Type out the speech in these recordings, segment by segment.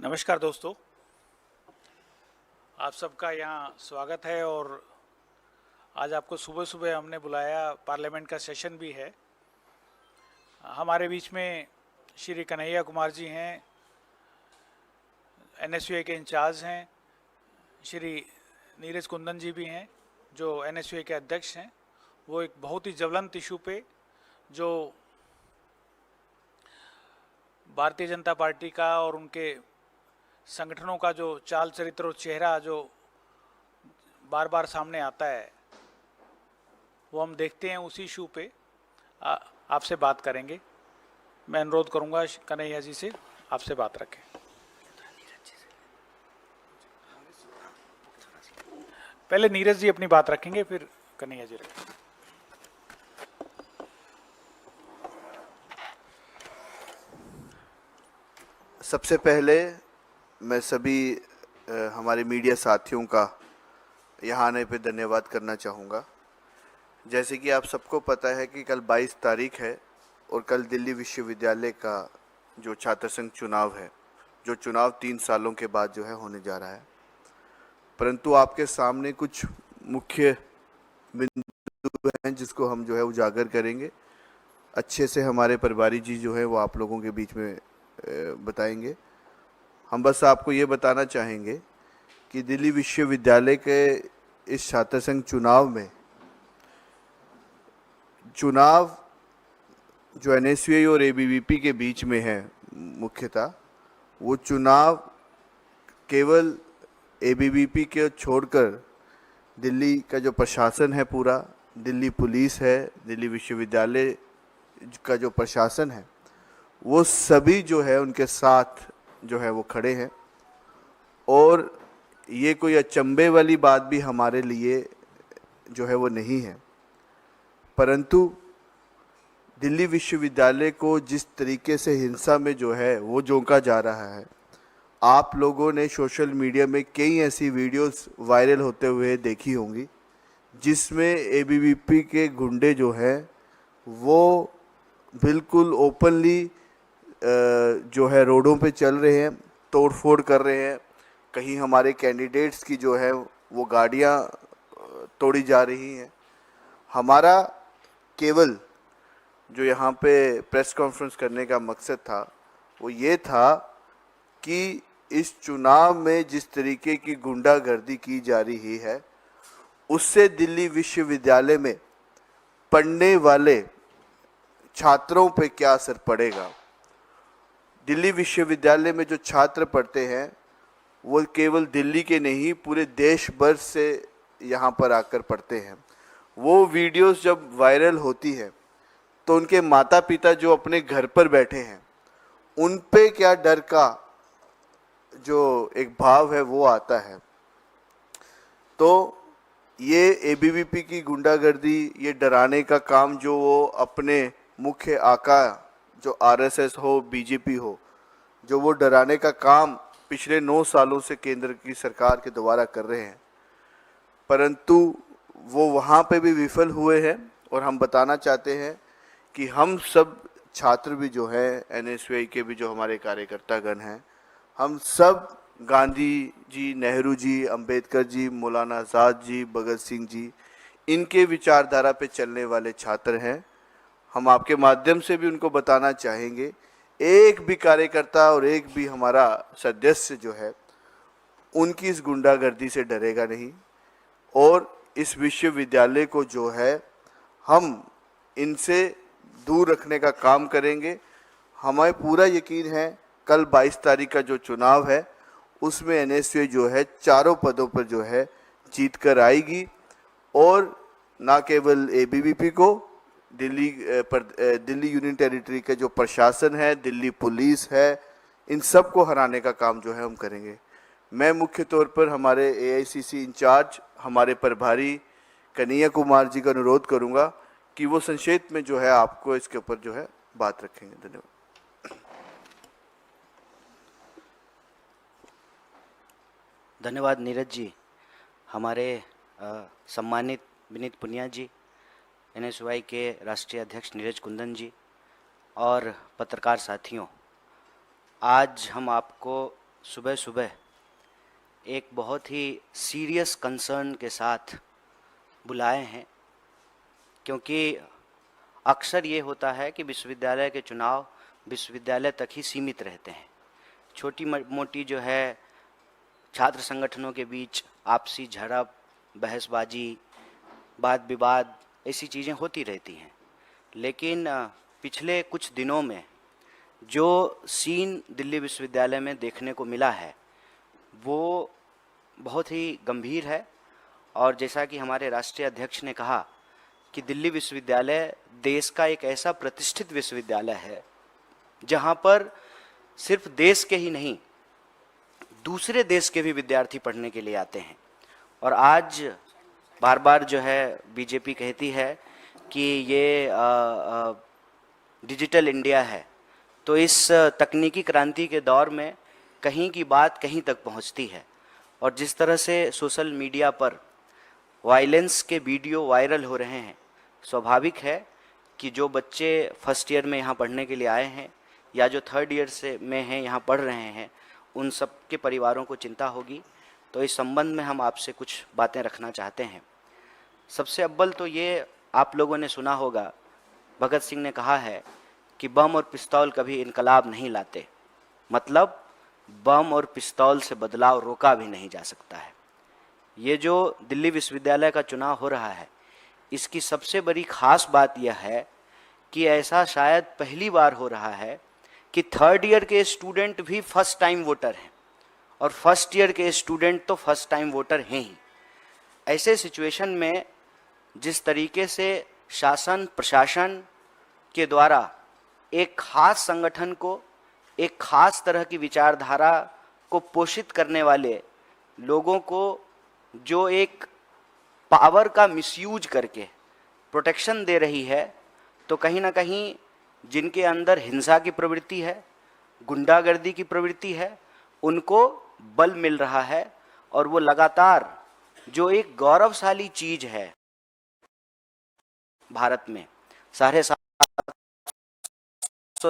नमस्कार दोस्तों, आप सबका यहाँ स्वागत है। और आज आपको सुबह सुबह हमने बुलाया, पार्लियामेंट का सेशन भी है। हमारे बीच में श्री कन्हैया कुमार जी हैं, एनएसयूआई के इंचार्ज हैं। श्री नीरज कुंदन जी भी हैं, जो एनएसयूआई के अध्यक्ष हैं। वो एक बहुत ही ज्वलंत इशू पे, जो भारतीय जनता पार्टी का और उनके संगठनों का जो चाल चरित्र और चेहरा जो बार बार सामने आता है, वो हम देखते हैं। उसी इशू पे आपसे बात करेंगे। मैं अनुरोध करूंगा कन्हैया जी से, आपसे बात रखें। पहले नीरज जी अपनी बात रखेंगे, फिर कन्हैया जी रखेंगे। सबसे पहले मैं सभी हमारे मीडिया साथियों का यहाँ आने पे धन्यवाद करना चाहूँगा। जैसे कि आप सबको पता है कि कल 22 तारीख है और कल दिल्ली विश्वविद्यालय का जो छात्र संघ चुनाव है, जो चुनाव 3 सालों के बाद जो है होने जा रहा है। परंतु आपके सामने कुछ मुख्य बिंदु हैं जिसको हम जो है उजागर करेंगे। अच्छे से हमारे प्रभारी जी जो है वो आप लोगों के बीच में बताएंगे। हम बस आपको ये बताना चाहेंगे कि दिल्ली विश्वविद्यालय के इस छात्र संघ चुनाव में चुनाव जो एनएसयूआई और एबीवीपी के बीच में है, मुख्यतः वो चुनाव केवल एबीवीपी के छोड़कर दिल्ली का जो प्रशासन है, पूरा दिल्ली पुलिस है, दिल्ली विश्वविद्यालय का जो प्रशासन है, वो सभी जो है उनके साथ जो है वो खड़े हैं। और ये कोई अचंभे वाली बात भी हमारे लिए जो है वो नहीं है। परंतु दिल्ली विश्वविद्यालय को जिस तरीके से हिंसा में जो है वो झोंका जा रहा है, आप लोगों ने सोशल मीडिया में कई ऐसी वीडियोस वायरल होते हुए देखी होंगी जिसमें एबीवीपी के गुंडे जो हैं वो बिल्कुल ओपनली जो है रोडों पे चल रहे हैं, तोड़फोड़ कर रहे हैं। कहीं हमारे कैंडिडेट्स की जो है वो गाड़ियां तोड़ी जा रही हैं। हमारा केवल जो यहाँ पे प्रेस कॉन्फ्रेंस करने का मकसद था वो ये था कि इस चुनाव में जिस तरीके की गुंडागर्दी की जा रही है, उससे दिल्ली विश्वविद्यालय में पढ़ने वाले छात्रों पे क्या असर पड़ेगा। दिल्ली विश्वविद्यालय में जो छात्र पढ़ते हैं वो केवल दिल्ली के नहीं, पूरे देश भर से यहाँ पर आकर पढ़ते हैं। वो वीडियोस जब वायरल होती है तो उनके माता पिता जो अपने घर पर बैठे हैं, उन पे क्या डर का जो एक भाव है वो आता है। तो ये एबीवीपी की गुंडागर्दी, ये डराने का काम जो वो अपने मुख्य आका जो आरएसएस हो, बीजेपी हो, जो वो डराने का काम पिछले 9 सालों से केंद्र की सरकार के द्वारा कर रहे हैं, परंतु वो वहाँ पे भी विफल हुए हैं। और हम बताना चाहते हैं कि हम सब छात्र भी जो है, एनएसयूआई के भी जो हमारे कार्यकर्तागण हैं, हम सब गांधी जी, नेहरू जी, अंबेडकर जी, मौलाना आज़ाद जी, भगत सिंह जी, इनके विचारधारा पे चलने वाले छात्र हैं। हम आपके माध्यम से भी उनको बताना चाहेंगे, एक भी कार्यकर्ता और एक भी हमारा सदस्य जो है उनकी इस गुंडागर्दी से डरेगा नहीं। और इस विश्वविद्यालय को जो है हम इनसे दूर रखने का काम करेंगे। हमें पूरा यकीन है कल 22 तारीख का जो चुनाव है उसमें एनएसयूआई जो है चारों पदों पर जो है जीत कर आएगी। और ना केवल एबीवीपी को, दिल्ली यूनियन टेरिटरी का जो प्रशासन है, दिल्ली पुलिस है, इन सब को हराने का काम जो है हम करेंगे। मैं मुख्य तौर पर हमारे एआईसीसी इंचार्ज, हमारे प्रभारी कन्हैया कुमार जी का अनुरोध करूंगा कि वो संक्षेप में जो है आपको इसके ऊपर जो है बात रखेंगे। धन्यवाद। धन्यवाद नीरज जी। हमारे सम्मानित विनीत पुनिया जी, एनएसयूआई के राष्ट्रीय अध्यक्ष नीरज कुंदन जी और पत्रकार साथियों, आज हम आपको सुबह सुबह एक बहुत ही सीरियस कंसर्न के साथ बुलाए हैं, क्योंकि अक्सर ये होता है कि विश्वविद्यालय के चुनाव विश्वविद्यालय तक ही सीमित रहते हैं। छोटी मोटी जो है छात्र संगठनों के बीच आपसी झड़प, बहसबाजी, वाद विवाद, ऐसी चीज़ें होती रहती हैं। लेकिन पिछले कुछ दिनों में जो सीन दिल्ली विश्वविद्यालय में देखने को मिला है वो बहुत ही गंभीर है। और जैसा कि हमारे राष्ट्रीय अध्यक्ष ने कहा कि दिल्ली विश्वविद्यालय देश का एक ऐसा प्रतिष्ठित विश्वविद्यालय है जहां पर सिर्फ देश के ही नहीं, दूसरे देश के भी विद्यार्थी पढ़ने के लिए आते हैं। और आज बार बार जो है बीजेपी कहती है कि ये डिजिटल इंडिया है, तो इस तकनीकी क्रांति के दौर में कहीं की बात कहीं तक पहुंचती है। और जिस तरह से सोशल मीडिया पर वायलेंस के वीडियो वायरल हो रहे हैं, स्वाभाविक है कि जो बच्चे फर्स्ट ईयर में यहाँ पढ़ने के लिए आए हैं या जो थर्ड ईयर से में हैं यहाँ पढ़ रहे हैं, उन सब के परिवारों को चिंता होगी। तो इस संबंध में हम आपसे कुछ बातें रखना चाहते हैं। सबसे अव्वल तो ये आप लोगों ने सुना होगा, भगत सिंह ने कहा है कि बम और पिस्तौल कभी इनकलाब नहीं लाते। मतलब बम और पिस्तौल से बदलाव रोका भी नहीं जा सकता है। ये जो दिल्ली विश्वविद्यालय का चुनाव हो रहा है, इसकी सबसे बड़ी खास बात यह है कि ऐसा शायद पहली बार हो रहा है कि थर्ड ईयर के स्टूडेंट भी फर्स्ट टाइम वोटर हैं और फर्स्ट ईयर के स्टूडेंट तो फर्स्ट टाइम वोटर हैं ही। ऐसे सिचुएशन में जिस तरीके से शासन प्रशासन के द्वारा एक खास संगठन को, एक खास तरह की विचारधारा को पोषित करने वाले लोगों को जो एक पावर का मिसयूज करके प्रोटेक्शन दे रही है, तो कहीं ना कहीं जिनके अंदर हिंसा की प्रवृत्ति है, गुंडागर्दी की प्रवृत्ति है, उनको बल मिल रहा है। और वो लगातार जो एक गौरवशाली चीज है भारत में, 750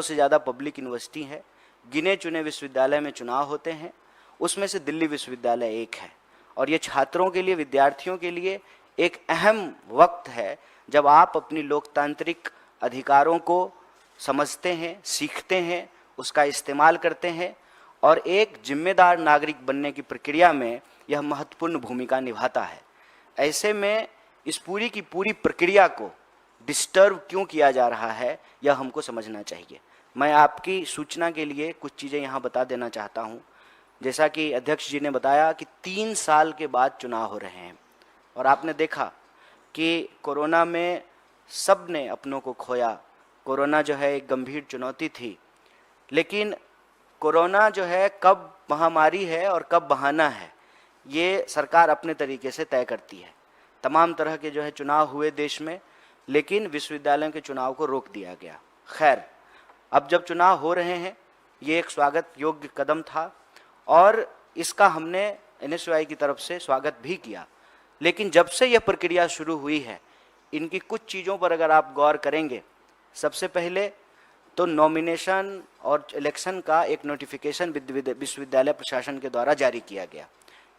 से ज़्यादा पब्लिक यूनिवर्सिटी है, गिने चुने विश्वविद्यालय में चुनाव होते हैं, उसमें से दिल्ली विश्वविद्यालय एक है। और ये छात्रों के लिए, विद्यार्थियों के लिए एक अहम वक्त है जब आप अपनी लोकतांत्रिक अधिकारों को समझते हैं, सीखते हैं, उसका इस्तेमाल करते हैं और एक जिम्मेदार नागरिक बनने की प्रक्रिया में यह महत्वपूर्ण भूमिका निभाता है। ऐसे में इस पूरी की पूरी प्रक्रिया को डिस्टर्ब क्यों किया जा रहा है, यह हमको समझना चाहिए। मैं आपकी सूचना के लिए कुछ चीज़ें यहाँ बता देना चाहता हूँ। जैसा कि अध्यक्ष जी ने बताया कि 3 साल के बाद चुनाव हो रहे हैं और आपने देखा कि कोरोना में सब ने अपनों को खोया। कोरोना जो है एक गंभीर चुनौती थी, लेकिन कोरोना जो है कब महामारी है और कब बहाना है, ये सरकार अपने तरीके से तय करती है। तमाम तरह के जो है चुनाव हुए देश में, लेकिन विश्वविद्यालयों के चुनाव को रोक दिया गया। खैर, अब जब चुनाव हो रहे हैं, ये एक स्वागत योग्य कदम था और इसका हमने NSUI की तरफ से स्वागत भी किया। लेकिन जब से यह प्रक्रिया शुरू हुई है, इनकी कुछ चीज़ों पर अगर आप गौर करेंगे, सबसे पहले तो नॉमिनेशन और इलेक्शन का एक नोटिफिकेशन विश्वविद्यालय प्रशासन के द्वारा जारी किया गया,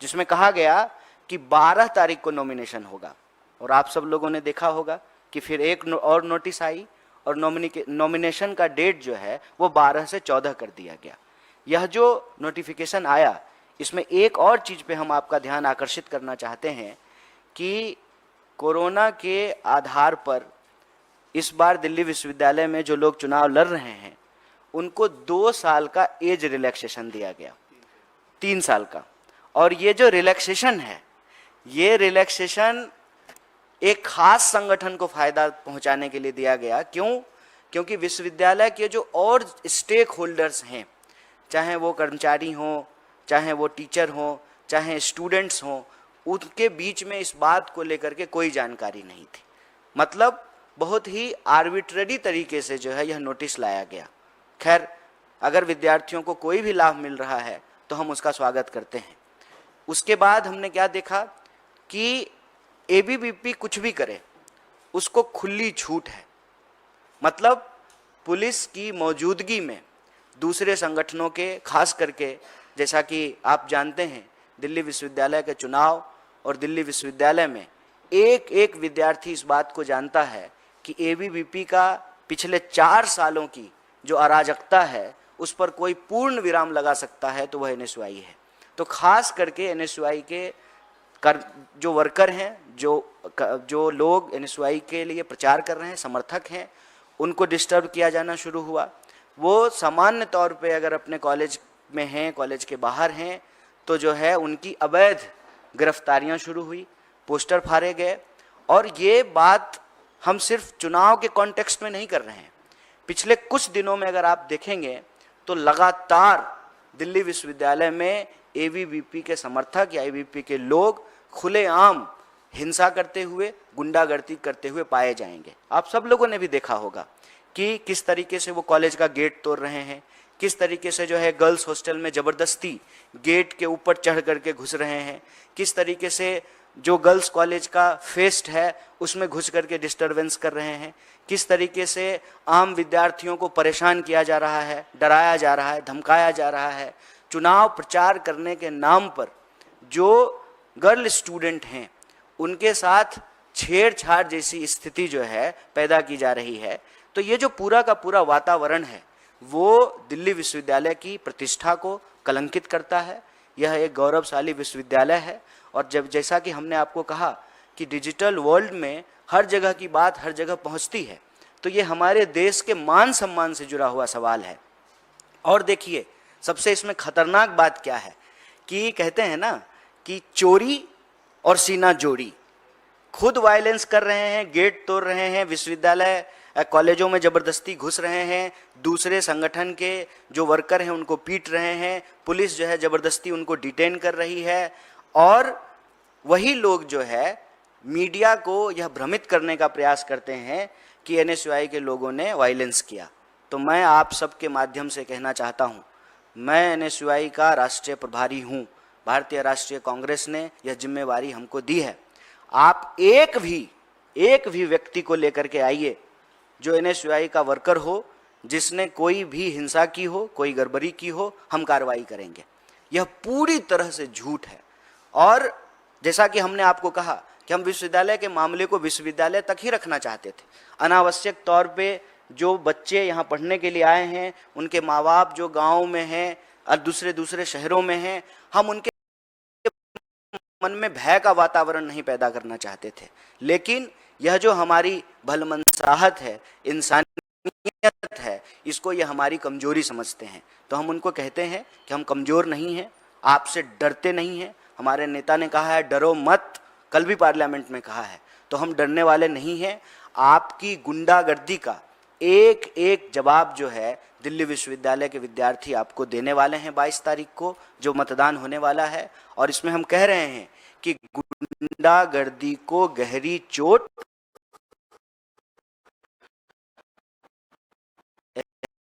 जिसमें कहा गया कि 12 तारीख को नॉमिनेशन होगा। और आप सब लोगों ने देखा होगा कि फिर एक और नोटिस आई और नॉमिनेशन का डेट जो है वो 12 से 14 कर दिया गया। यह जो नोटिफिकेशन आया, इसमें एक और चीज़ पे हम आपका ध्यान आकर्षित करना चाहते हैं कि कोरोना के आधार पर इस बार दिल्ली विश्वविद्यालय में जो लोग चुनाव लड़ रहे हैं, उनको 2 साल का एज रिलैक्सेशन दिया गया, 3 साल का। और ये जो रिलैक्सेशन है, ये रिलैक्सेशन एक खास संगठन को फायदा पहुंचाने के लिए दिया गया। क्यों? क्योंकि विश्वविद्यालय के जो और स्टेक होल्डर्स हैं, चाहे वो कर्मचारी हों, चाहे वो टीचर हों, चाहे स्टूडेंट्स हों, उनके बीच में इस बात को लेकर के कोई जानकारी नहीं थी। मतलब बहुत ही आर्बिट्ररी तरीके से जो है यह नोटिस लाया गया। खैर, अगर विद्यार्थियों को कोई भी लाभ मिल रहा है तो हम उसका स्वागत करते हैं। उसके बाद हमने क्या देखा कि ABVP कुछ भी करे, उसको खुली छूट है। मतलब पुलिस की मौजूदगी में दूसरे संगठनों के, खास करके जैसा कि आप जानते हैं, दिल्ली विश्वविद्यालय के चुनाव और दिल्ली विश्वविद्यालय में एक एक विद्यार्थी इस बात को जानता है कि एबीवीपी का पिछले 4 सालों की जो अराजकता है उस पर कोई पूर्ण विराम लगा सकता है तो वह एनएसयूआई है। तो खास करके एनएसयूआई के जो वर्कर हैं, जो लोग एनएसयूआई के लिए प्रचार कर रहे हैं, समर्थक हैं, उनको डिस्टर्ब किया जाना शुरू हुआ। वो सामान्य तौर पे अगर अपने कॉलेज में हैं, कॉलेज के बाहर हैं, तो जो है उनकी अवैध गिरफ्तारियां शुरू हुई, पोस्टर फाड़े गए। और ये बात हम सिर्फ चुनाव के कॉन्टेक्स्ट में नहीं कर रहे हैं। पिछले कुछ दिनों में अगर आप देखेंगे तो लगातार दिल्ली विश्वविद्यालय में एबीवीपी के समर्थक या एबीवीपी के लोग खुलेआम हिंसा करते हुए, गुंडागर्दी करते हुए पाए जाएंगे। आप सब लोगों ने भी देखा होगा कि किस तरीके से वो कॉलेज का गेट तोड़ रहे हैं, किस तरीके से जो है गर्ल्स हॉस्टल में ज़बरदस्ती गेट के ऊपर चढ़ करके घुस रहे हैं, किस तरीके से जो गर्ल्स कॉलेज का फेस्ट है उसमें घुस करके डिस्टरबेंस कर रहे हैं, किस तरीके से आम विद्यार्थियों को परेशान किया जा रहा है, डराया जा रहा है, धमकाया जा रहा है। चुनाव प्रचार करने के नाम पर जो गर्ल स्टूडेंट हैं उनके साथ छेड़छाड़ जैसी स्थिति जो है पैदा की जा रही है। तो ये जो पूरा का पूरा वातावरण है वो दिल्ली विश्वविद्यालय की प्रतिष्ठा को कलंकित करता है। यह एक गौरवशाली विश्वविद्यालय है और जब जैसा कि हमने आपको कहा कि डिजिटल वर्ल्ड में हर जगह की बात हर जगह पहुंचती है, तो ये हमारे देश के मान सम्मान से जुड़ा हुआ सवाल है। और देखिए सबसे इसमें खतरनाक बात क्या है कि कहते हैं ना कि चोरी और सीना जोड़ी, खुद वायलेंस कर रहे हैं, गेट तोड़ रहे हैं, विश्वविद्यालय कॉलेजों में ज़बरदस्ती घुस रहे हैं, दूसरे संगठन के जो वर्कर हैं उनको पीट रहे हैं, पुलिस जो है ज़बरदस्ती उनको डिटेन कर रही है। और वही लोग जो है मीडिया को यह भ्रमित करने का प्रयास करते हैं कि एनएसयूआई के लोगों ने वायलेंस किया। तो मैं आप सबके माध्यम से कहना चाहता हूँ, मैं एनएसयूआई का राष्ट्रीय प्रभारी हूँ। भारतीय राष्ट्रीय कांग्रेस ने यह जिम्मेवारी हमको दी है। आप एक भी व्यक्ति को लेकर के आइए जो एनएसयूआई का वर्कर हो, जिसने कोई भी हिंसा की हो, कोई गड़बड़ी की हो, हम कार्रवाई करेंगे। यह पूरी तरह से झूठ है। और जैसा कि हमने आपको कहा कि हम विश्वविद्यालय के मामले को विश्वविद्यालय तक ही रखना चाहते थे। अनावश्यक तौर पे जो बच्चे यहाँ पढ़ने के लिए आए हैं, उनके माँ बाप जो गाँव में हैं और दूसरे शहरों में हैं, हम उनके मन में भय का वातावरण नहीं पैदा करना चाहते थे। लेकिन यह जो हमारी भलमनसाहत है, इंसानियत है, इसको यह हमारी कमजोरी समझते हैं। तो हम उनको कहते हैं कि हम कमजोर नहीं हैं, आपसे डरते नहीं हैं। हमारे नेता ने कहा है डरो मत, कल भी पार्लियामेंट में कहा है, तो हम डरने वाले नहीं हैं। आपकी गुंडागर्दी का एक एक जवाब जो है दिल्ली विश्वविद्यालय के विद्यार्थी आपको देने वाले हैं 22 तारीख को जो मतदान होने वाला है। और इसमें हम कह रहे हैं कि गुंडागर्दी को गहरी चोट,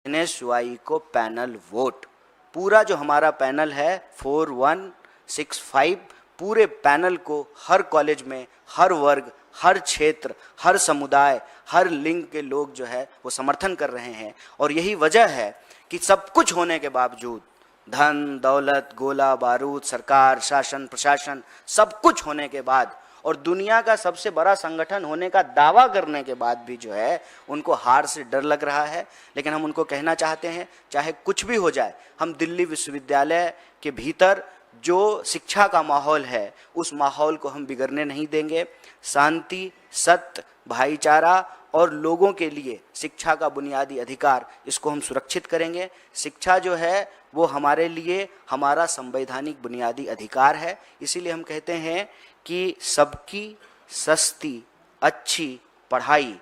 एनएसयूआई को पैनल वोट। पूरा जो हमारा पैनल है 4165, पूरे पैनल को हर कॉलेज में, हर वर्ग, हर क्षेत्र, हर समुदाय, हर लिंग के लोग जो है वो समर्थन कर रहे हैं। और यही वजह है कि सब कुछ होने के बावजूद, धन दौलत, गोला बारूद, सरकार, शासन, प्रशासन, सब कुछ होने के बाद और दुनिया का सबसे बड़ा संगठन होने का दावा करने के बाद भी जो है उनको हार से डर लग रहा है। लेकिन हम उनको कहना चाहते हैं, चाहे कुछ भी हो जाए, हम दिल्ली विश्वविद्यालय के भीतर जो शिक्षा का माहौल है उस माहौल को हम बिगड़ने नहीं देंगे। शांति, सत्य, भाईचारा और लोगों के लिए शिक्षा का बुनियादी अधिकार, इसको हम सुरक्षित करेंगे। शिक्षा जो है वो हमारे लिए हमारा संवैधानिक बुनियादी अधिकार है। इसीलिए हम कहते हैं कि सबकी सस्ती अच्छी पढ़ाई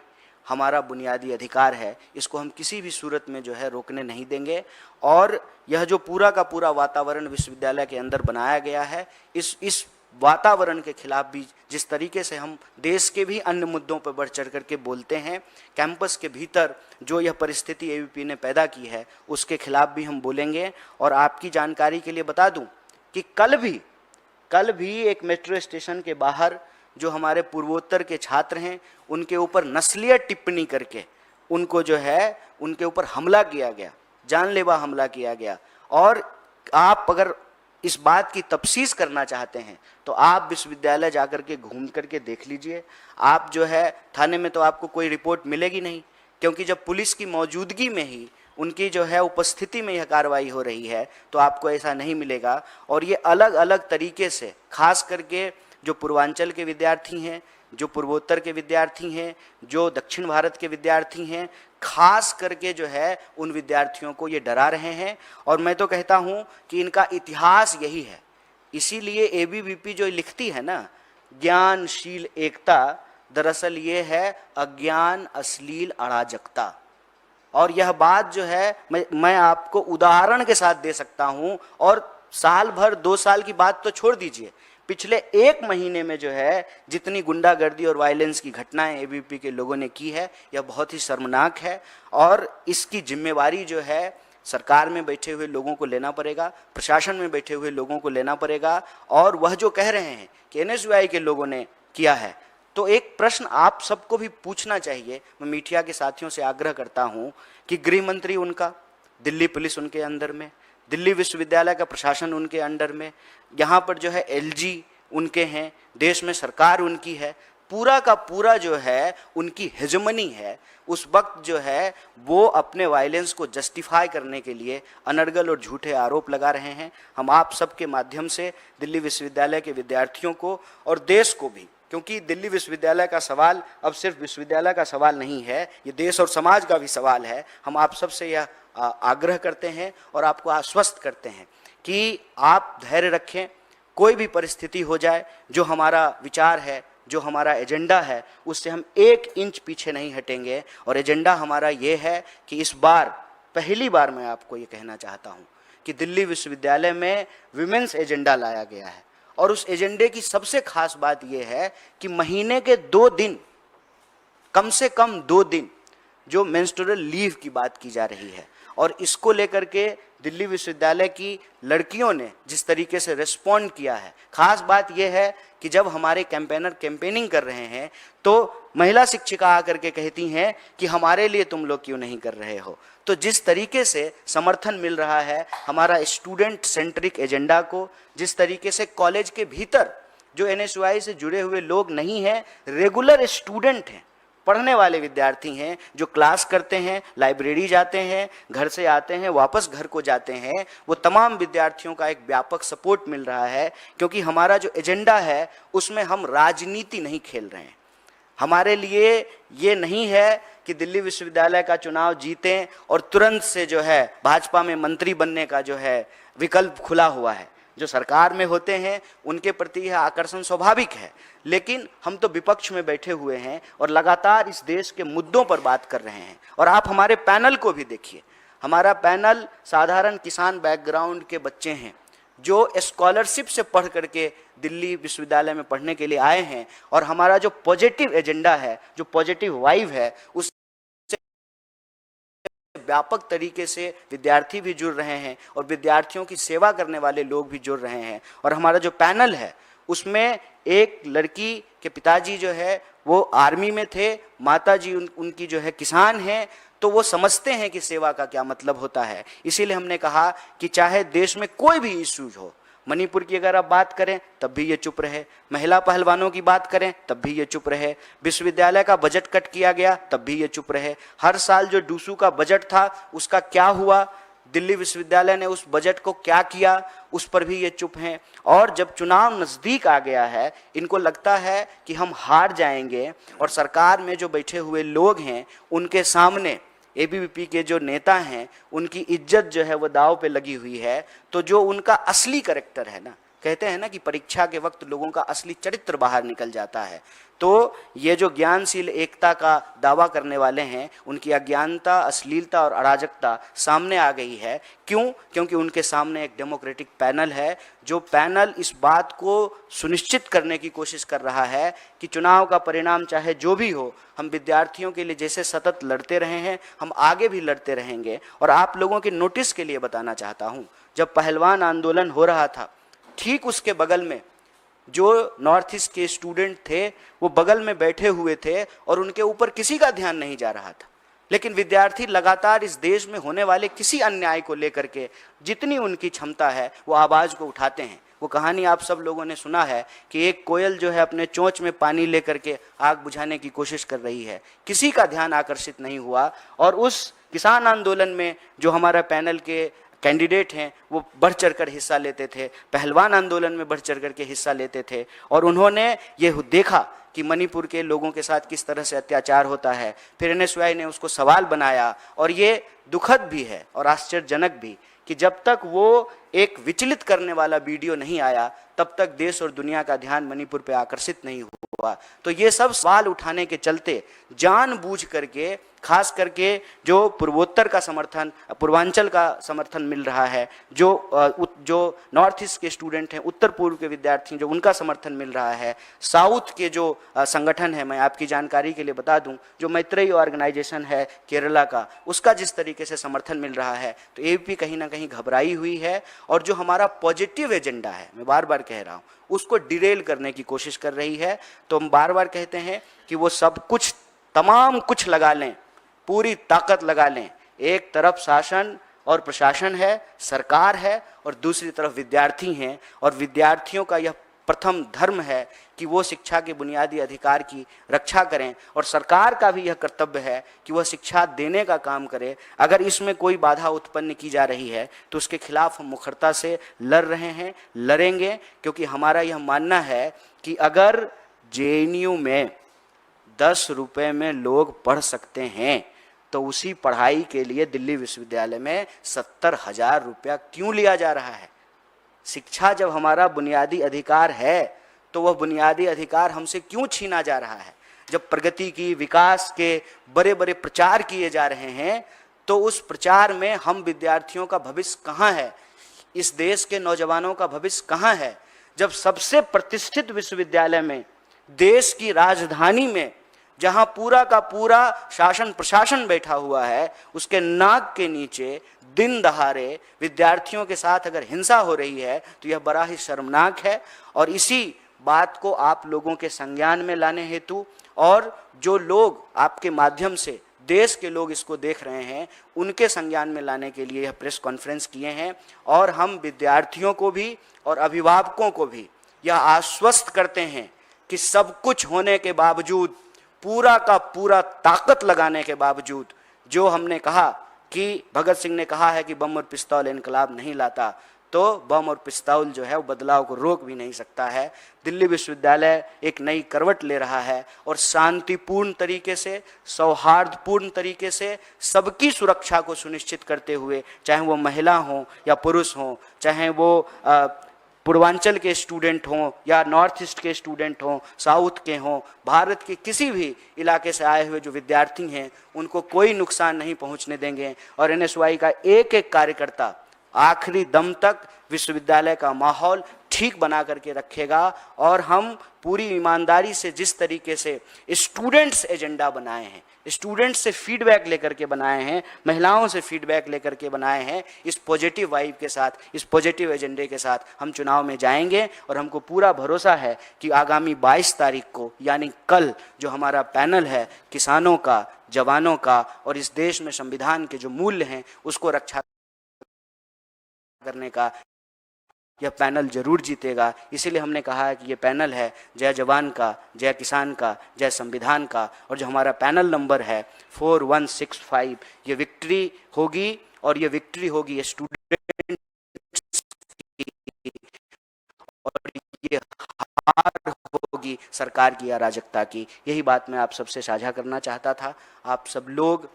हमारा बुनियादी अधिकार है। इसको हम किसी भी सूरत में जो है रोकने नहीं देंगे। और यह जो पूरा का पूरा वातावरण विश्वविद्यालय के अंदर बनाया गया है, इस वातावरण के खिलाफ भी जिस तरीके से हम देश के भी अन्य मुद्दों पर बढ़ चढ़ करके बोलते हैं, कैंपस के भीतर जो यह परिस्थिति एबीवीपी ने पैदा की है उसके खिलाफ भी हम बोलेंगे। और आपकी जानकारी के लिए बता दूं कि कल भी एक मेट्रो स्टेशन के बाहर जो हमारे पूर्वोत्तर के छात्र हैं उनके ऊपर नस्लीय टिप्पणी करके उनको जो है उनके ऊपर हमला किया गया, जानलेवा हमला किया गया। और आप अगर इस बात की तफ्सीस करना चाहते हैं तो आप विश्वविद्यालय जाकर के घूम करके देख लीजिए। आप जो है थाने में तो आपको कोई रिपोर्ट मिलेगी नहीं, क्योंकि जब पुलिस की मौजूदगी में ही, उनकी जो है उपस्थिति में यह कार्रवाई हो रही है, तो आपको ऐसा नहीं मिलेगा। और ये अलग अलग तरीके से, खास करके जो पूर्वांचल के विद्यार्थी हैं, जो पूर्वोत्तर के विद्यार्थी हैं, जो दक्षिण भारत के विद्यार्थी हैं, खास करके जो है उन विद्यार्थियों को ये डरा रहे हैं। और मैं तो कहता हूँ कि इनका इतिहास यही है। इसीलिए एबीवीपी जो लिखती है ना, ज्ञानशील एकता, दरअसल ये है अज्ञान अश्लील अराजकता। और यह बात जो है मैं आपको उदाहरण के साथ दे सकता हूं। और साल भर 2 साल की बात तो छोड़ दीजिए, पिछले 1 महीने में जो है जितनी गुंडागर्दी और वायलेंस की घटनाएं एबीवीपी के लोगों ने की है, यह बहुत ही शर्मनाक है। और इसकी जिम्मेवारी जो है सरकार में बैठे हुए लोगों को लेना पड़ेगा, प्रशासन में बैठे हुए लोगों को लेना पड़ेगा। और वह जो कह रहे हैं कि एनएसयूआई के लोगों ने किया है, तो एक प्रश्न आप सबको भी पूछना चाहिए। मैं मीडिया के साथियों से आग्रह करता हूं कि गृह मंत्री उनका, दिल्ली पुलिस उनके अंदर में, दिल्ली विश्वविद्यालय का प्रशासन उनके अंडर में, यहाँ पर जो है एलजी उनके हैं, देश में सरकार उनकी है, पूरा का पूरा जो है उनकी हेजमनी है। उस वक्त जो है वो अपने वायलेंस को जस्टिफाई करने के लिए अनर्गल और झूठे आरोप लगा रहे हैं। हम आप सबके माध्यम से दिल्ली विश्वविद्यालय के विद्यार्थियों को और देश को भी, क्योंकि दिल्ली विश्वविद्यालय का सवाल अब सिर्फ विश्वविद्यालय का सवाल नहीं है, ये देश और समाज का भी सवाल है। हम आप सबसे यह आग्रह करते हैं और आपको आश्वस्त करते हैं कि आप धैर्य रखें। कोई भी परिस्थिति हो जाए, जो हमारा विचार है, जो हमारा एजेंडा है, उससे हम 1 इंच पीछे नहीं हटेंगे। और एजेंडा हमारा ये है कि इस बार, पहली बार मैं आपको ये कहना चाहता हूँ कि दिल्ली विश्वविद्यालय में विमेंस एजेंडा लाया गया है। और उस एजेंडे की सबसे खास बात यह है कि महीने के 2 दिन, कम से कम 2 दिन जो मेंस्ट्रुअल लीव की बात की जा रही है, और इसको लेकर के दिल्ली विश्वविद्यालय की लड़कियों ने जिस तरीके से रिस्पॉन्ड किया है। खास बात यह है कि जब हमारे कैंपेनर कैंपेनिंग कर रहे हैं तो महिला शिक्षिका आकर के कहती हैं कि हमारे लिए तुम लोग क्यों नहीं कर रहे हो। तो जिस तरीके से समर्थन मिल रहा है हमारा स्टूडेंट सेंट्रिक एजेंडा को, जिस तरीके से कॉलेज के भीतर जो एनएसयूआई से जुड़े हुए लोग नहीं हैं, रेगुलर स्टूडेंट हैं, पढ़ने वाले विद्यार्थी हैं, जो क्लास करते हैं, लाइब्रेरी जाते हैं, घर से आते हैं, वापस घर को जाते हैं, वो तमाम विद्यार्थियों का एक व्यापक सपोर्ट मिल रहा है। क्योंकि हमारा जो एजेंडा है उसमें हम राजनीति नहीं खेल रहे हैं। हमारे लिए ये नहीं है कि दिल्ली विश्वविद्यालय का चुनाव जीतें और तुरंत से जो है भाजपा में मंत्री बनने का जो है विकल्प खुला हुआ है। जो सरकार में होते हैं उनके प्रति यह आकर्षण स्वाभाविक है, लेकिन हम तो विपक्ष में बैठे हुए हैं और लगातार इस देश के मुद्दों पर बात कर रहे हैं। और आप हमारे पैनल को भी देखिए, हमारा पैनल साधारण किसान बैकग्राउंड के बच्चे हैं जो स्कॉलरशिप से पढ़ करके दिल्ली विश्वविद्यालय में पढ़ने के लिए आए हैं। और हमारा जो पॉजिटिव एजेंडा है, जो पॉजिटिव वाइब है, उस व्यापक तरीके से विद्यार्थी भी जुड़ रहे हैं और विद्यार्थियों की सेवा करने वाले लोग भी जुड़ रहे हैं। और हमारा जो पैनल है उसमें एक लड़की के पिताजी जो है वो आर्मी में थे, माताजी उनकी जो है किसान हैं, तो वो समझते हैं कि सेवा का क्या मतलब होता है। इसीलिए हमने कहा कि चाहे देश में कोई भी इश्यूज हो, मणिपुर की अगर आप बात करें तब भी ये चुप रहे, महिला पहलवानों की बात करें तब भी ये चुप रहे, विश्वविद्यालय का बजट कट किया गया तब भी ये चुप रहे, हर साल जो डूसू का बजट था उसका क्या हुआ, दिल्ली विश्वविद्यालय ने उस बजट को क्या किया, उस पर भी ये चुप हैं। और जब चुनाव नज़दीक आ गया है, इनको लगता है कि हम हार जाएंगे और सरकार में जो बैठे हुए लोग हैं उनके सामने एबीवीपी के जो नेता हैं उनकी इज्जत जो है वो दाव पे लगी हुई है। तो जो उनका असली कैरेक्टर है ना, कहते हैं ना कि परीक्षा के वक्त लोगों का असली चरित्र बाहर निकल जाता है, तो ये जो ज्ञानशील एकता का दावा करने वाले हैं उनकी अज्ञानता, अश्लीलता और अराजकता सामने आ गई है। क्यों? क्योंकि उनके सामने एक डेमोक्रेटिक पैनल है, जो पैनल इस बात को सुनिश्चित करने की कोशिश कर रहा है कि चुनाव का परिणाम चाहे जो भी हो, हम विद्यार्थियों के लिए जैसे सतत लड़ते रहे हैं हम आगे भी लड़ते रहेंगे। और आप लोगों के नोटिस के लिए बताना चाहता हूँ, जब पहलवान आंदोलन हो रहा था ठीक उसके बगल में जो नॉर्थ ईस्ट के स्टूडेंट थे वो बगल में बैठे हुए थे और उनके ऊपर किसी का ध्यान नहीं जा रहा था। लेकिन विद्यार्थी लगातार इस देश में होने वाले किसी अन्याय को लेकर के जितनी उनकी क्षमता है वो आवाज को उठाते हैं। वो कहानी आप सब लोगों ने सुना है कि एक कोयल जो है अपने चोंच में पानी लेकर के आग बुझाने की कोशिश कर रही है, किसी का ध्यान आकर्षित नहीं हुआ। और उस किसान आंदोलन में जो हमारा पैनल के कैंडिडेट हैं वो बढ़ चढ़कर हिस्सा लेते थे, पहलवान आंदोलन में बढ़ चढ़कर के हिस्सा लेते थे, और उन्होंने ये देखा कि मणिपुर के लोगों के साथ किस तरह से अत्याचार होता है। फिर NSY ने उसको सवाल बनाया, और ये दुखद भी है और आश्चर्यजनक भी कि जब तक वो एक विचलित करने वाला वीडियो नहीं आया तब तक देश और दुनिया का ध्यान मणिपुर पे आकर्षित नहीं हुआ। तो ये सब सवाल उठाने के चलते जानबूझ करके, खास करके जो पूर्वोत्तर का समर्थन, पूर्वांचल का समर्थन मिल रहा है, जो नॉर्थ ईस्ट के स्टूडेंट हैं, उत्तर पूर्व के विद्यार्थी जो उनका समर्थन मिल रहा है, साउथ के जो संगठन है, मैं आपकी जानकारी के लिए बता दूं, जो मैत्रेयी ऑर्गेनाइजेशन है केरला का, उसका जिस तरीके से समर्थन मिल रहा है, तो ABVP कहीं ना कहीं घबराई हुई है। और जो हमारा पॉजिटिव एजेंडा है, मैं बार बार कह रहा हूं, उसको डिरेल करने की कोशिश कर रही है। तो हम बार बार कहते हैं कि वो सब कुछ, तमाम कुछ लगा लें, पूरी ताकत लगा लें। एक तरफ शासन और प्रशासन है, सरकार है, और दूसरी तरफ विद्यार्थी हैं, और विद्यार्थियों का यह प्रथम धर्म है कि वो शिक्षा के बुनियादी अधिकार की रक्षा करें, और सरकार का भी यह कर्तव्य है कि वह शिक्षा देने का काम करे। अगर इसमें कोई बाधा उत्पन्न की जा रही है तो उसके खिलाफ हम मुखरता से लड़ रहे हैं, लड़ेंगे, क्योंकि हमारा यह मानना है कि अगर JNU में 10 रुपए में लोग पढ़ सकते हैं तो उसी पढ़ाई के लिए दिल्ली विश्वविद्यालय में 70,000 रुपया क्यों लिया जा रहा है? शिक्षा जब हमारा बुनियादी अधिकार है तो वह बुनियादी अधिकार हमसे क्यों छीना जा रहा है? जब प्रगति की, विकास के बड़े बड़े प्रचार किए जा रहे हैं तो उस प्रचार में हम विद्यार्थियों का भविष्य कहाँ है? इस देश के नौजवानों का भविष्य कहाँ है? जब सबसे प्रतिष्ठित विश्वविद्यालय में, देश की राजधानी में, जहां पूरा का पूरा शासन प्रशासन बैठा हुआ है, उसके नाक के नीचे दिन दहाड़े विद्यार्थियों के साथ अगर हिंसा हो रही है तो यह बड़ा ही शर्मनाक है। और इसी बात को आप लोगों के संज्ञान में लाने हेतु, और जो लोग आपके माध्यम से, देश के लोग इसको देख रहे हैं, उनके संज्ञान में लाने के लिए यह प्रेस कॉन्फ्रेंस किए हैं। और हम विद्यार्थियों को भी और अभिभावकों को भी यह आश्वस्त करते हैं कि सब कुछ होने के बावजूद, पूरा का पूरा ताकत लगाने के बावजूद, जो हमने कहा कि भगत सिंह ने कहा है कि बम और पिस्तौल इनकलाब नहीं लाता, तो बम और पिस्तौल जो है वो बदलाव को रोक भी नहीं सकता है। दिल्ली विश्वविद्यालय एक नई करवट ले रहा है और शांतिपूर्ण तरीके से, सौहार्दपूर्ण तरीके से सबकी सुरक्षा को सुनिश्चित करते हुए, चाहे वो महिला हो या पुरुष हो, चाहे वो पूर्वांचल के स्टूडेंट हों या नॉर्थ ईस्ट के स्टूडेंट हों, साउथ के हों, भारत के किसी भी इलाके से आए हुए जो विद्यार्थी हैं, उनको कोई नुकसान नहीं पहुंचने देंगे। और NSY का एक एक कार्यकर्ता आखिरी दम तक विश्वविद्यालय का माहौल ठीक बना करके रखेगा। और हम पूरी ईमानदारी से जिस तरीके से स्टूडेंट्स एजेंडा बनाए हैं, स्टूडेंट्स से फीडबैक लेकर के बनाए हैं, महिलाओं से फीडबैक लेकर के बनाए हैं, इस पॉजिटिव वाइब के साथ, इस पॉजिटिव एजेंडे के साथ हम चुनाव में जाएंगे। और हमको पूरा भरोसा है कि आगामी 22 तारीख को, यानी कल, जो हमारा पैनल है किसानों का, जवानों का और इस देश में संविधान के जो मूल्य हैं उसको रक्षा करने का, यह पैनल जरूर जीतेगा। इसीलिए हमने कहा है कि यह पैनल है जय जवान का, जय किसान का, जय संविधान का। और जो हमारा पैनल नंबर है 4165, ये विक्ट्री होगी, और ये विक्ट्री होगी स्टूडेंट और ये हार होगी सरकार की अराजकता की। यही बात मैं आप सबसे साझा करना चाहता था। आप सब लोग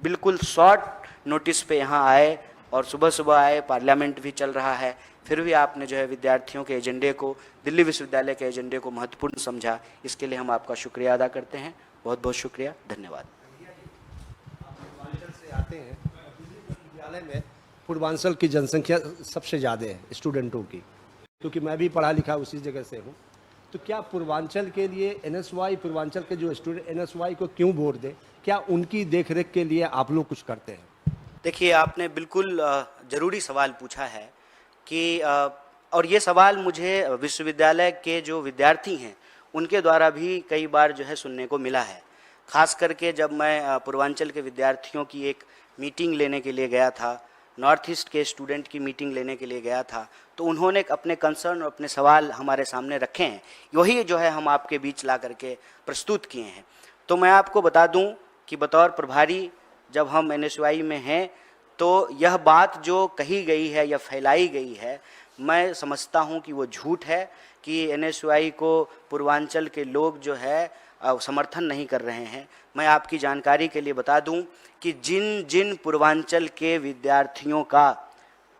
बिल्कुल शॉर्ट नोटिस पे यहाँ आए और सुबह सुबह आए, पार्लियामेंट भी चल रहा है, फिर भी आपने जो है विद्यार्थियों के एजेंडे को, दिल्ली विश्वविद्यालय के एजेंडे को महत्वपूर्ण समझा। इसके लिए हम आपका शुक्रिया अदा करते हैं। बहुत बहुत शुक्रिया, धन्यवाद। पूर्वांचल से आते हैं, विश्वविद्यालय में पूर्वांचल की जनसंख्या सबसे ज़्यादा है स्टूडेंटों की, क्योंकि मैं भी पढ़ा लिखा उसी जगह से हूँ। तो क्या पूर्वांचल के लिए NSY, पूर्वांचल के जो स्टूडेंट NSY को क्यों वोट दें? क्या उनकी देखरेख के लिए आप लोग कुछ करते हैं? देखिए, आपने बिल्कुल ज़रूरी सवाल पूछा है कि और ये सवाल मुझे विश्वविद्यालय के जो विद्यार्थी हैं उनके द्वारा भी कई बार जो है सुनने को मिला है। खास करके जब मैं पूर्वांचल के विद्यार्थियों की एक मीटिंग लेने के लिए गया था, नॉर्थ ईस्ट के स्टूडेंट की मीटिंग लेने के लिए गया था, तो उन्होंने अपने कंसर्न और अपने सवाल हमारे सामने रखे हैं, वही जो है हम आपके बीच ला करके प्रस्तुत किए हैं। तो मैं आपको बता दूं कि बतौर प्रभारी जब हम NSY में हैं तो यह बात जो कही गई है या फैलाई गई है, मैं समझता हूं कि वो झूठ है कि NSY को पूर्वांचल के लोग जो है समर्थन नहीं कर रहे हैं। मैं आपकी जानकारी के लिए बता दूं कि जिन जिन पूर्वांचल के विद्यार्थियों का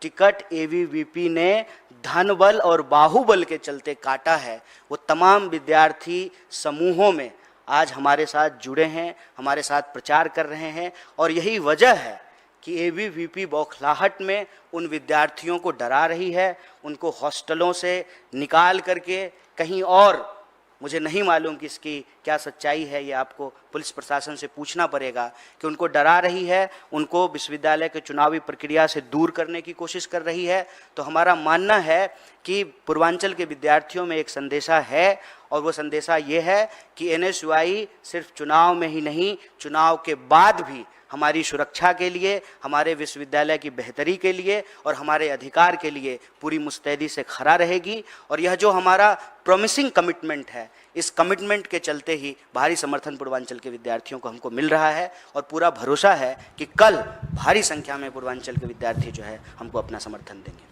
टिकट ABVP ने धनबल और बाहुबल के चलते काटा है, वो तमाम विद्यार्थी समूहों में आज हमारे साथ जुड़े हैं, हमारे साथ प्रचार कर रहे हैं। और यही वजह है कि ABVP बौखलाहट में उन विद्यार्थियों को डरा रही है, उनको हॉस्टलों से निकाल करके कहीं और, मुझे नहीं मालूम कि इसकी क्या सच्चाई है, ये आपको पुलिस प्रशासन से पूछना पड़ेगा, कि उनको डरा रही है, उनको विश्वविद्यालय के चुनावी प्रक्रिया से दूर करने की कोशिश कर रही है। तो हमारा मानना है कि पूर्वांचल के विद्यार्थियों में एक संदेशा है, और वो संदेशा ये है कि NSY सिर्फ चुनाव में ही नहीं, चुनाव के बाद भी हमारी सुरक्षा के लिए, हमारे विश्वविद्यालय की बेहतरी के लिए और हमारे अधिकार के लिए पूरी मुस्तैदी से खड़ा रहेगी। और यह जो हमारा प्रॉमिसिंग कमिटमेंट है, इस कमिटमेंट के चलते ही भारी समर्थन पूर्वांचल के विद्यार्थियों को हमको मिल रहा है, और पूरा भरोसा है कि कल भारी संख्या में पूर्वांचल के विद्यार्थी जो है हमको अपना समर्थन देंगे।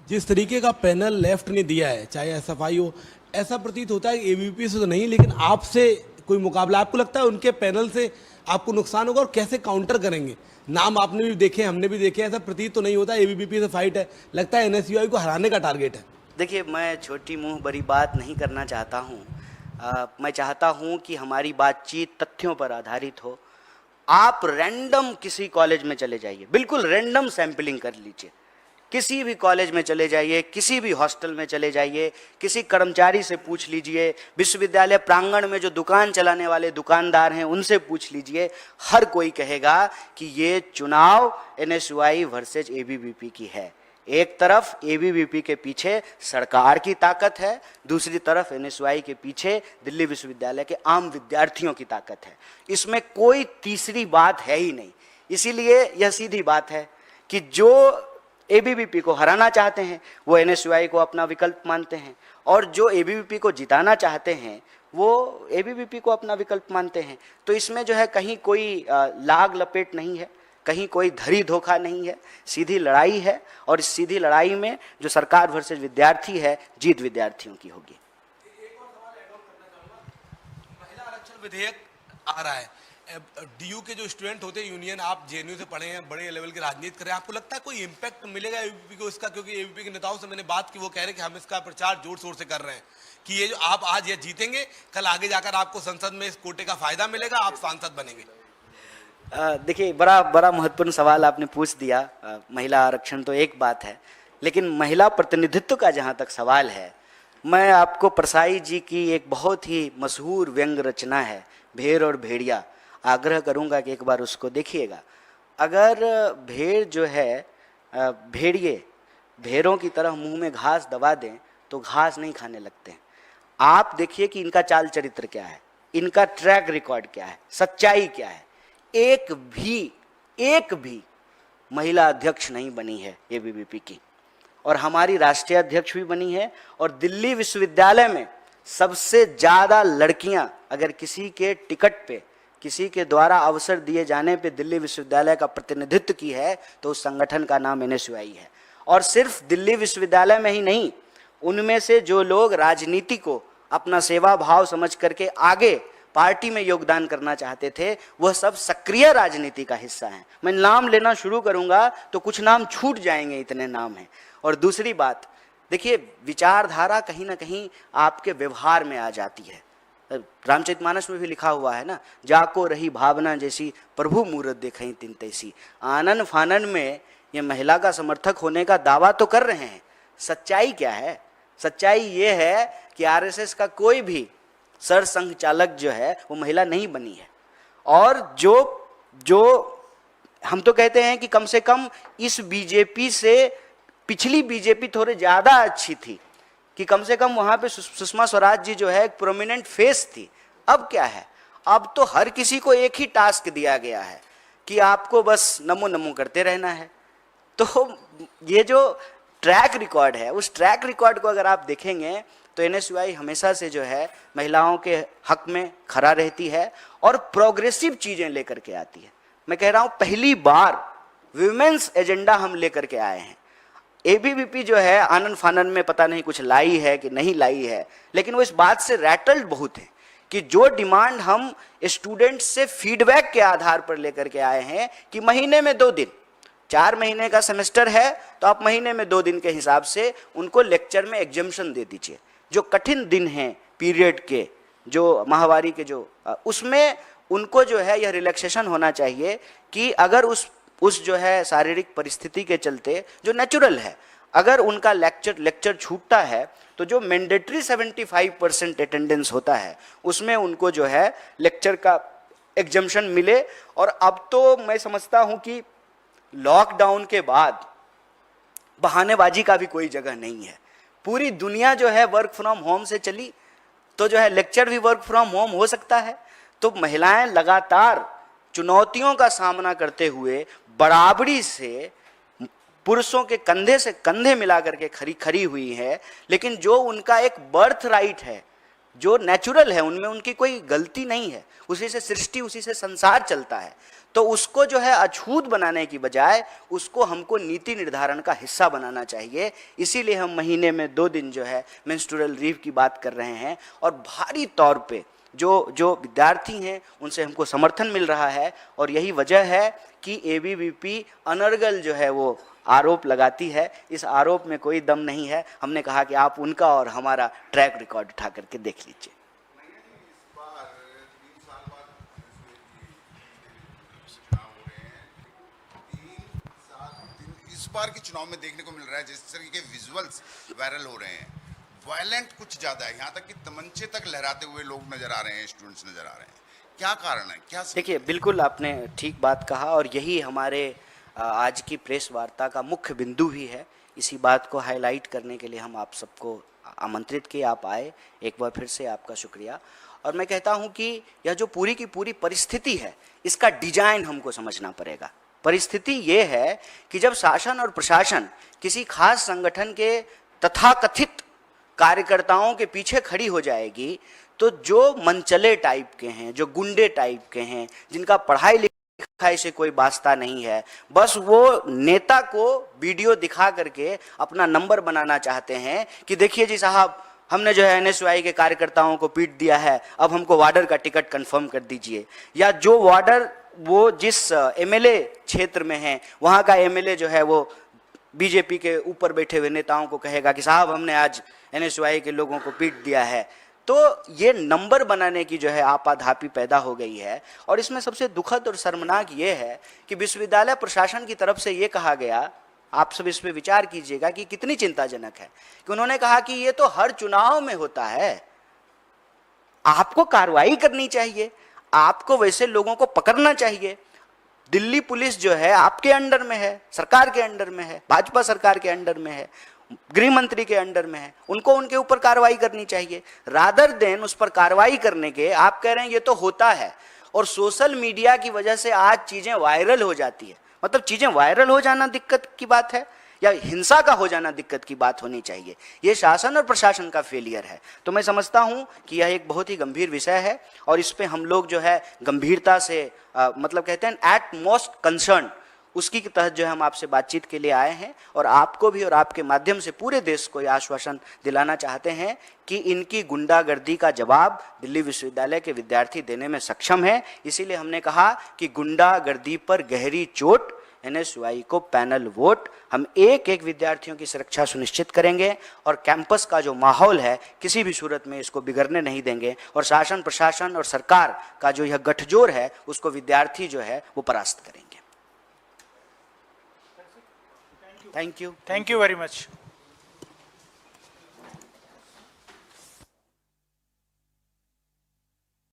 जिस तरीके का पैनल लेफ्ट ने दिया है, चाहे SFI हो, ऐसा प्रतीत होता है कि ABVP से तो नहीं, लेकिन आपसे कोई मुकाबला, आपको लगता है उनके पैनल से आपको नुकसान होगा, और कैसे काउंटर करेंगे? नाम आपने भी देखे, हमने भी देखे, ऐसा प्रतीत तो नहीं होता ABVP से फाइट है, लगता है NSY को हराने का टारगेट है। देखिए, मैं छोटी मुंह बड़ी बात नहीं करना चाहता हूँ। मैं चाहता हूँ कि हमारी बातचीत तथ्यों पर आधारित हो। आप रैंडम किसी कॉलेज में चले जाइए, बिल्कुल रैंडम सैंपलिंग कर लीजिए, किसी भी कॉलेज में चले जाइए, किसी भी हॉस्टल में चले जाइए, किसी कर्मचारी से पूछ लीजिए, विश्वविद्यालय प्रांगण में जो दुकान चलाने वाले दुकानदार हैं उनसे पूछ लीजिए, हर कोई कहेगा कि ये चुनाव NSY वर्सेज ABVP की है। एक तरफ ABVP के पीछे सरकार की ताकत है, दूसरी तरफ NSY के पीछे दिल्ली विश्वविद्यालय के आम विद्यार्थियों की ताकत है। इसमें कोई तीसरी बात है ही नहीं। इसीलिए यह सीधी बात है कि जो ABVP को हराना चाहते हैं वो NSY को अपना विकल्प मानते हैं, और जो ABVP को जिताना चाहते हैं वो ABVP को अपना विकल्प मानते हैं। तो इसमें जो है कहीं कोई लाग लपेट नहीं है, कहीं कोई धरी धोखा नहीं है, सीधी लड़ाई है, और इस सीधी लड़ाई में जो सरकार वर्सेज विद्यार्थी है, जीत विद्यार्थियों की होगी। महिला आरक्षण विधेयक आ रहा है, DU के जो स्टूडेंट होते हैं, यूनियन, आप JNU से पढ़े हैं, बड़े लेवल की राजनीति कर रहे हैं, आपको लगता है कोई इम्पैक्ट मिलेगा ABVP को इसका? क्योंकि ABVP के नेताओं से मैंने बात की, वो कह रहे हैं कि हम इसका प्रचार जोर शोर से कर रहे हैं कि ये जो आप आज ये जीतेंगे, कल आगे जाकर आपको संसद में इस कोटे का फायदा मिलेगा, आप सांसद बनेंगे। देखिए, बड़ा महत्वपूर्ण सवाल आपने पूछ दिया। महिला आरक्षण तो एक बात है, लेकिन महिला प्रतिनिधित्व का जहाँ तक सवाल है, मैं आपको परसाई जी की एक बहुत ही मशहूर व्यंग रचना है, भेड़ और भेड़िया, आग्रह करूंगा कि एक बार उसको देखिएगा। अगर भेड़ जो है, भेड़िए भेड़ों की तरह मुंह में घास दबा दें तो घास नहीं खाने लगते हैं। आप देखिए कि इनका चाल चरित्र क्या है, इनका ट्रैक रिकॉर्ड क्या है, सच्चाई क्या है। एक भी महिला अध्यक्ष नहीं बनी है ABVP की, और हमारी राष्ट्रीय अध्यक्ष भी बनी है। और दिल्ली विश्वविद्यालय में सबसे ज़्यादा लड़कियां अगर किसी के टिकट पे, किसी के द्वारा अवसर दिए जाने पे दिल्ली विश्वविद्यालय का प्रतिनिधित्व की है तो उस संगठन का नाम NSY है। और सिर्फ दिल्ली विश्वविद्यालय में ही नहीं, उनमें से जो लोग राजनीति को अपना सेवा भाव समझ करके आगे पार्टी में योगदान करना चाहते थे, वह सब सक्रिय राजनीति का हिस्सा हैं। मैं नाम लेना शुरू करूंगा तो कुछ नाम छूट जाएंगे, इतने नाम हैं। और दूसरी बात, देखिए, विचारधारा कहीं ना कहीं आपके व्यवहार में आ जाती है। रामचरितमानस में भी लिखा हुआ है ना, जाको रही भावना जैसी प्रभु मूरत देखई तिन तैसी। आनन फानन में ये महिला का समर्थक होने का दावा तो कर रहे हैं, सच्चाई क्या है? सच्चाई ये है कि RSS का कोई भी सरसंघ चालक जो है वो महिला नहीं बनी है। और जो हम तो कहते हैं कि कम से कम इस बीजेपी से पिछली बीजेपी थोड़ी ज़्यादा अच्छी थी, कि कम से कम वहाँ पे सुषमा स्वराज जी जो है एक प्रोमिनेंट फेस थी। अब क्या है, अब तो हर किसी को एक ही टास्क दिया गया है कि आपको बस नमो नमो करते रहना है। तो ये जो ट्रैक रिकॉर्ड है, उस ट्रैक रिकॉर्ड को अगर आप देखेंगे तो एनएसयूआई हमेशा से जो है महिलाओं के हक में खड़ा रहती है और प्रोग्रेसिव चीजें लेकर के आती है। मैं कह रहा हूं पहली बार विमेंस एजेंडा हम लेकर के आए हैं। एबीवीपी जो है आनन फानन में पता नहीं कुछ लाई है कि नहीं लाई है, लेकिन वो इस बात से रैटल्ड बहुत है कि जो डिमांड हम स्टूडेंट से फीडबैक के आधार पर लेकर के आए हैं कि महीने में 2 दिन, 4 महीने का सेमेस्टर है तो आप महीने में 2 दिन के हिसाब से उनको लेक्चर में एग्जम्पशन दे दीजिए। जो कठिन दिन हैं पीरियड के, जो माहवारी के, जो उसमें उनको जो है यह रिलैक्सेशन होना चाहिए कि अगर उस जो है शारीरिक परिस्थिति के चलते जो नेचुरल है, अगर उनका लेक्चर छूटता है तो जो मैंडेटरी 75% अटेंडेंस होता है उसमें उनको जो है लेक्चर का एग्जम्पशन मिले। और अब तो मैं समझता हूं कि लॉकडाउन के बाद बहानेबाजी का भी कोई जगह नहीं है। पूरी दुनिया जो है वर्क फ्रॉम होम से चली, तो जो है लेक्चर भी वर्क फ्रॉम होम हो सकता है। तो महिलाएं लगातार चुनौतियों का सामना करते हुए बराबरी से पुरुषों के कंधे से कंधे मिलाकर के खड़ी हुई है। लेकिन जो उनका एक बर्थ राइट है, जो नेचुरल है, उनमें उनकी कोई गलती नहीं है, उसी से सृष्टि, उसी से संसार चलता है। तो उसको जो है अछूत बनाने की बजाय उसको हमको नीति निर्धारण का हिस्सा बनाना चाहिए। इसीलिए हम महीने में 2 दिन जो है मेंस्ट्रुअल लीव की बात कर रहे हैं। और भारी तौर पे जो विद्यार्थी हैं उनसे हमको समर्थन मिल रहा है। और यही वजह है कि एबीवीपी अनर्गल जो है वो आरोप लगाती है। इस आरोप में कोई दम नहीं है। हमने कहा कि आप उनका और हमारा ट्रैक रिकॉर्ड उठा करके देख लीजिए। इस बार के चुनाव में देखने को मिल रहा है जिस तरह के विजुअल्स वायरल हो रहे हैं, वायलेंट कुछ ज्यादा है, यहाँ तक कि तमंचे तक लहराते हुए लोग नजर आ रहे हैं, स्टूडेंट्स नजर आ रहे हैं। क्या कारण है, क्या? देखिए, बिल्कुल आपने ठीक बात कहा और यही हमारे आज की प्रेस वार्ता का मुख्य बिंदु भी है। इसी बात को हाईलाइट करने के लिए हम आप सबको आमंत्रित किए, आप आए। एक बार फिर से आपका शुक्रिया। और मैं कहता हूं कि यह जो पूरी की पूरी परिस्थिति है, इसका डिजाइन हमको समझना पड़ेगा। परिस्थिति ये है कि जब शासन और प्रशासन किसी खास संगठन के तथाकथित कार्यकर्ताओं के पीछे खड़ी हो जाएगी, तो जो मनचले टाइप के हैं, जो गुंडे टाइप के हैं, जिनका पढ़ाई लिखाई से कोई वास्ता नहीं है, बस वो नेता को वीडियो दिखा करके अपना नंबर बनाना चाहते हैं कि देखिए जी साहब, हमने जो है एनएसयूआई के कार्यकर्ताओं को पीट दिया है, अब हमको वार्डर का टिकट कंफर्म कर दीजिए। या जो वार्डर वो जिस एमएलए क्षेत्र में है, वहाँ का एमएलए जो है वो बीजेपी के ऊपर बैठे हुए नेताओं को कहेगा कि साहब हमने आज एनएसयूआई के लोगों को पीट दिया है। तो ये नंबर बनाने की जो है आपाधापी पैदा हो गई है। और इसमें सबसे दुखद और शर्मनाक ये है कि विश्वविद्यालय प्रशासन की तरफ से ये कहा गया, आप सब इस पे विचार कीजिएगा कि कितनी चिंताजनक है, कि उन्होंने कहा कि ये तो हर चुनाव में होता है, आपको कार्रवाई करनी चाहिए, आपको वैसे लोगों को पकड़ना चाहिए। दिल्ली पुलिस जो है आपके अंडर में है, सरकार के अंडर में है, भाजपा सरकार के अंडर में है, गृह मंत्री के अंडर में है, उनको उनके ऊपर कार्रवाई करनी चाहिए। रादर देन उस पर कार्रवाई करने के आप कह रहे हैं ये तो होता है। और सोशल मीडिया की वजह से आज चीजें वायरल हो जाती है। मतलब चीजें वायरल हो जाना दिक्कत की बात है या हिंसा का हो जाना दिक्कत की बात होनी चाहिए? ये शासन और प्रशासन का फेलियर है। तो मैं समझता हूं कि यह एक बहुत ही गंभीर विषय है और इस पे हम लोग जो है गंभीरता से मतलब कहते हैं एट मोस्ट कंसर्न, उसकी के तहत जो है हम आपसे बातचीत के लिए आए हैं। और आपको भी और आपके माध्यम से पूरे देश को यह आश्वासन दिलाना चाहते हैं कि इनकी गुंडागर्दी का जवाब दिल्ली विश्वविद्यालय के विद्यार्थी देने में सक्षम है। इसीलिए हमने कहा कि गुंडागर्दी पर गहरी चोट, एनएसयूआई को पैनल वोट। हम एक एक विद्यार्थियों की सुरक्षा सुनिश्चित करेंगे और कैंपस का जो माहौल है किसी भी सूरत में इसको बिगड़ने नहीं देंगे। और शासन प्रशासन और सरकार का जो यह गठजोड़ है उसको विद्यार्थी जो है वो परास्त करेंगे। Thank you very much.